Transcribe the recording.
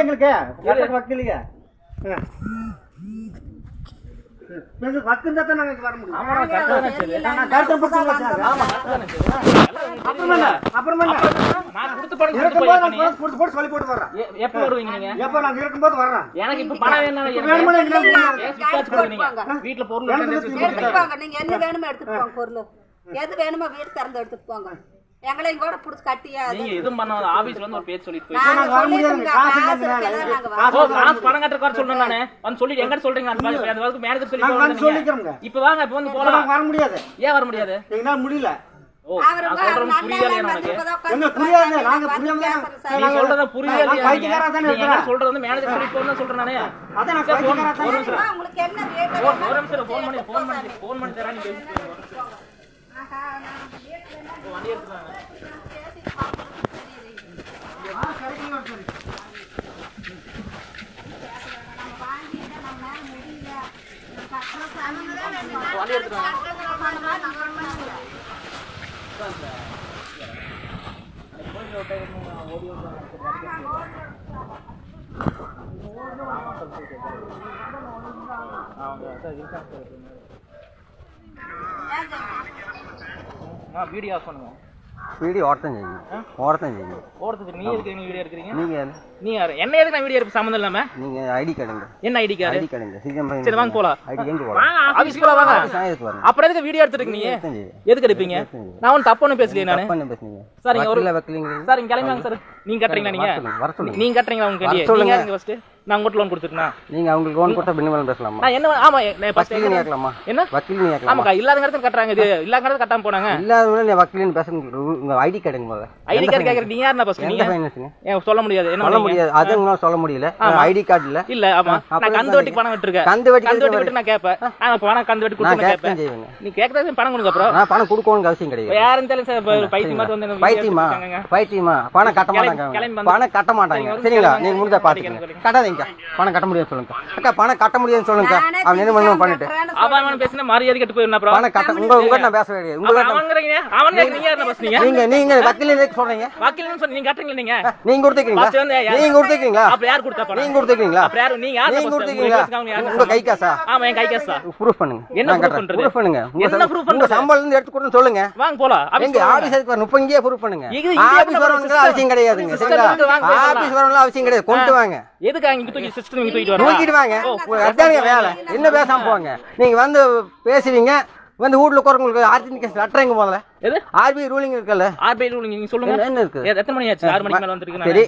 எங்களுக்கு வக்கீலுங்க வக்கு இருந்தா தான் நாங்க வர முடியும். சொல்லி போட்டு வர்றேன். எப்ப வருவீங்க நீங்க? எப்ப நாங்க இருக்கும்போது வர்றேன். எனக்கு இப்ப பணம் வேணும். வீட்டுல பொருள் எடுத்துப்பாங்க. நீங்க என்ன வேணுமோ எடுத்துட்டு போங்க. பொருள் எது வேணுமோ வீடு திறந்து எடுத்துட்டு போங்க. எங்களையும் கூட புடிச்சு கட்டியா நீங்க எதுவும் பண்ணாத. ஆபீஸ்ல வந்து ஒரு பேர் சொல்லிட்டு போய் நாங்க வர முடியாது. காசு பணம் கட்டற கார சொல்றேன் நானே. வந்து சொல்லி எங்க சொல்றீங்க? அந்த வரைக்கும் மேனேஜர் சொல்லி போறீங்க. இப்ப வாங்க இப்ப வந்து போலாம். வர முடியாது. ஏன் வர முடியாது? எங்கனால முடியல. ஓ நான் சொல்றது புரியல எனக்கு. என்ன புரியாது? நாங்க புரியாம நீ சொல்றத புரியல. நீங்க சொல்றது வந்து மேனேஜர் சொல்லி போறேன்னு சொல்றேன் நானே. அத நான் பைத்தியக்காரா தான். உங்களுக்கு என்ன ரேட்? ஒரு நிமிஷம் ஃபோன் பண்ணி தரேன். நீ பேசிட்டு ஆஹா நான் வீட்ல வண்டி எடுத்துறாங்க. ஆ சரிங்க சரி. நம்ம வாங்கிட்டா நம்ம முடியல. கட்டற சாமங்க வண்டி எடுத்துறாங்க. போய் ஓட்டை ஓடி வீடியோ ஆஃப் பண்ணுங்க. வீடியோ ஓடத்தான் செய்யுங்க. ஓடத்துக்கு நீ எதுக்கு வீடியோ எடுக்கிறீங்க? நீ யாரு? என்ன எதுக்கு நான் வீடியோ எடுக்க சம்மந்தம் இல்லாம? நீங்க ஐடி கார்டுங்க. என்ன ஐடி கார்டு? ஐடி கார்டுங்க. சரி வாங்க போலாம். ஐடி எங்க போலாம்? ஆபீஸ் போலாம் வாங்க. அப்புறம் எதுக்கு வீடியோ எடுத்துட்டு நீங்க? எதுக்கு எடுப்பீங்க? நான் ஒன்னு தப்பு ஒன்னு பேசலையே நானு. தப்பு ஒன்னு பேசுனீங்க. சார் நீங்க ஒரு சார் இங்க கிளம்பி வாங்க சார். நீங்க கட்டறீங்களா நீங்க? வர சொல்லுங்க. நீங்க கட்டறீங்களா உங்க கேடியே? நீங்க இங்க ஃபர்ஸ்ட் நான் உங்களுக்கு லோன் கொடுத்துட்டேனா? நீங்க அவங்களுக்கு லோன் கொடுத்தா பின்னவல பேசலாமா? நான் என்ன ஆமா ஃபர்ஸ்ட் நீங்க கேட்கலாமா? என்ன வக்கீல் நீங்க கேட்கலாமா? ஆமாக்கா இல்லாதங்கறத கட்டறாங்க. இது இல்லாதங்கறத கட்டாம போனாங்க. இல்லாதவங்க நீ வக்கீல்னு பேசுங்க. உங்க ஐடி கார்டுங்க முதல்ல. ஐடி கார்டு கேக்குற நீங்க யாரனா ஃபர்ஸ்ட் நீங்க ஏன் சொல்ல முடியாது? என்ன சொல்ல முடியாது? அது உங்களால சொல்ல முடியல. ஐடி கார்டு இல்ல. இல்ல ஆமா நான் கந்து வட்டி பணம் கட்டிருக்கேன். கந்து வட்டி நான் கேப்பேன். நான் பணம் கந்து வட்டி கொடுத்து நான் கேப்பேன். நீ கேக்குறது பணம் கொடுங்க அப்புறம். நான் பணம் கொடுக்கணும்னு அவசியம் கிடையாது. யாரும் தெரியல சார் பைத்தியமா வந்து பைத்தியமா பணம் கட்ட மாட்டாங்க. பணம் கட்ட மாட்டாங்க. சரிங்களா? நீங்க முடிஞ்சா பாத்துக்கங்க. கட்டாதீங்க. பணம் கட்ட முடியாது சொல்லுங்க. அக்கா பணம் கட்ட முடியாதுன்னு சொல்லுங்க. அவன் என்ன பண்ணுவான் பண்ணிட்டு அவன் பேசினா மரியாதை கெட்டு போயிடுனா அப்புறம் பணம் கட்ட உங்க நான் பேச வேண்டியது உங்க அவங்கறீங்க அவன் நீங்க யாரன பேசுறீங்க? நீங்க வக்கீல் எதுக்கு சொல்றீங்க? வக்கீல்னு சொல்லி நீங்க கட்டறீங்க நீங்க. நீங்க கொடுத்தீங்களா? அப்ப யார் கொடுத்தா பணம்? நீங்க கொடுத்தீங்களா? அப்ப யார் நீங்க யார் கொடுத்தீங்களா? உங்க கை காசா? ஆமா என் கை காசா. ப்ரூஃப் பண்ணுங்க. என்ன ப்ரூஃப் பண்ணுங்க? என்ன ப்ரூஃப் பண்ணுங்க? சம்பளம் இருந்து எடுத்து கொடுன்னு சொல்லுங்க. வாங்க போலாம். எங்க ஆபீஸ்க்கு வரணும். இப்ப இங்கே ப்ரூஃப் பண்ணுங்க. ஆபீஸ் வரணும்ங்கற அவசியம் கிடையாதுங்க. சரிங்களா? ஆபீஸ் வரணும்ல அவசியம் கிடையாது. கொண்டு வாங்க. எதுக்கு அங்க தூக்கி சிஸ்டம் இங்க தூக்கிட்டு வரணும்? தூக்கிட்டு வாங்க. அதானே வேலை. என்ன பேசாம போங்க. நீங்க வந்து பேசுவீங்க. வந்து வீட்ல உட்கார்றவங்களுக்கு ஆர்டினரி கேஸ் லெட்டர் முதல்ல எது ஆர்பிஐ ரூலிங் இருக்குல்ல? ஆர்பிஐ ரூலிங் நீங்க சொல்லுங்க. என்ன இருக்கு? எத்தனை மணி ஆச்சு? 6 மணிக்கு மேல வந்திருக்கீங்க. சரி